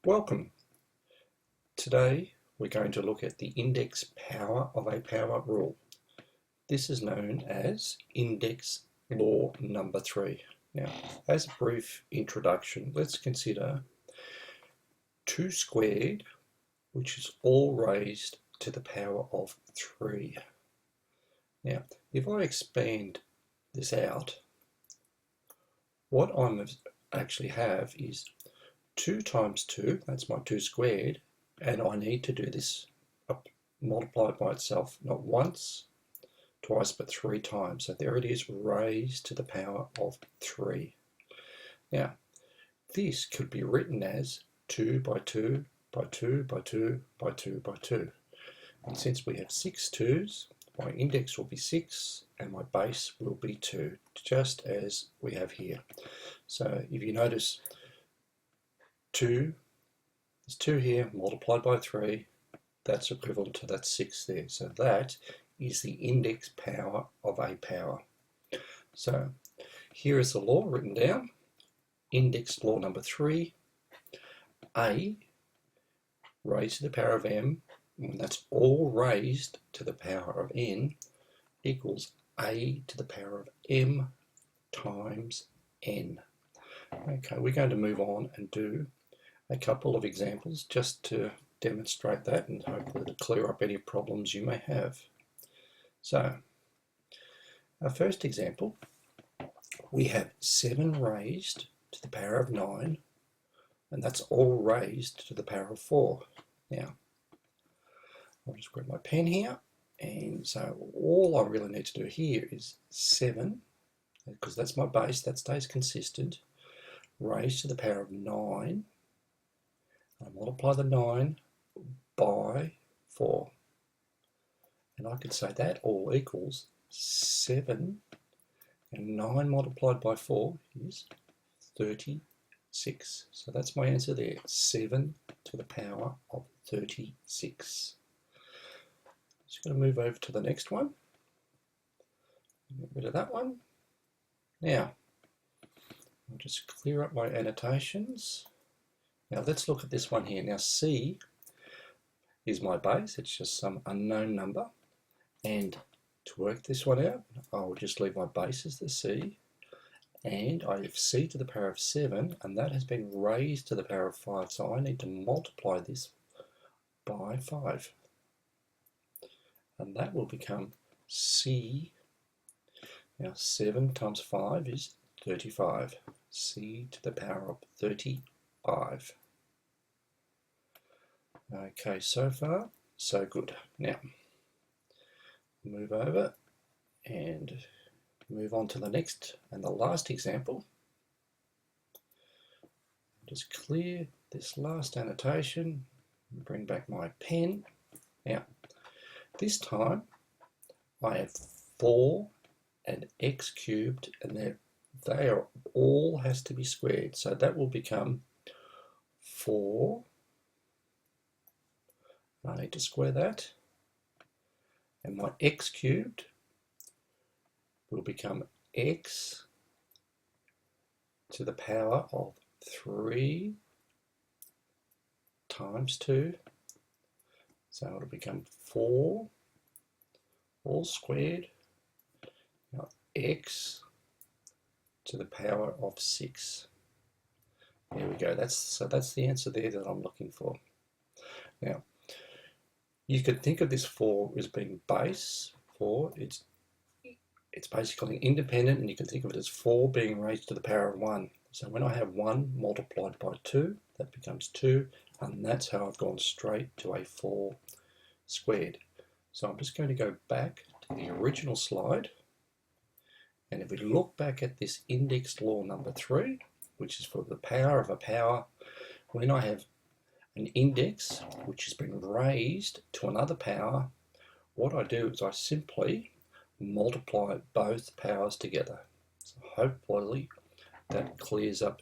Welcome. Today we're going to look at the index power of a power rule. This is known as index law number 3. Now, as a brief introduction, let's consider 2 squared, which is all raised to the power of 3. Now, if I expand this out, what I actually have is 2 times 2, that's my 2 squared, and I need to do this multiplied by itself, not once, twice, but 3 times. So there it is, raised to the power of 3. Now, this could be written as 2 by 2 by 2 by 2 by 2 by 2. And since we have 6 2's, my index will be 6 and my base will be 2, just as we have here. So if you notice, 2, there's 2 here, multiplied by 3, that's equivalent to that 6 there. So that is the index power of a power. So here is the law written down, index law number 3, a raised to the power of m, and that's all raised to the power of n, equals a to the power of m times n. Okay, we're going to move on and do a couple of examples just to demonstrate that and hopefully to clear up any problems you may have. So, our first example, we have 7 raised to the power of 9, and that's all raised to the power of 4. Now, I'll just grab my pen here, and so all I really need to do here is 7, because that's my base, that stays consistent, raised to the power of 9. I multiply the 9 by 4. And I could say that all equals 7, and 9 multiplied by 4 is 36. So that's my answer there, 7 to the power of 36. Just going to move over to the next one. Get rid of that one. Now, I'll just clear up my annotations. Now let's look at this one here. Now C is my base, it's just some unknown number, and to work this one out, I'll just leave my base as the C, and I have C to the power of 7, and that has been raised to the power of 5, so I need to multiply this by 5, and that will become C. Now 7 times 5 is 35, C to the power of 35. Okay, so far, so good. Now, move over and move on to the next and the last example. Just clear this last annotation, bring back my pen. Now, this time I have 4 and x cubed, and they are all has to be squared, so that will become 4. I need to square that, and my x cubed will become x to the power of 3 times 2, so it'll become 4 all squared, now x to the power of 6. There we go. That's the answer there that I'm looking for. Now, you could think of this 4 as being base 4. It's basically independent, and you can think of it as 4 being raised to the power of 1. So when I have 1 multiplied by 2, that becomes 2, and that's how I've gone straight to a 4 squared. So I'm just going to go back to the original slide, and if we look back at this index law number 3, which is for the power of a power, when I have an index which has been raised to another power, what I do is I simply multiply both powers together. So hopefully that clears up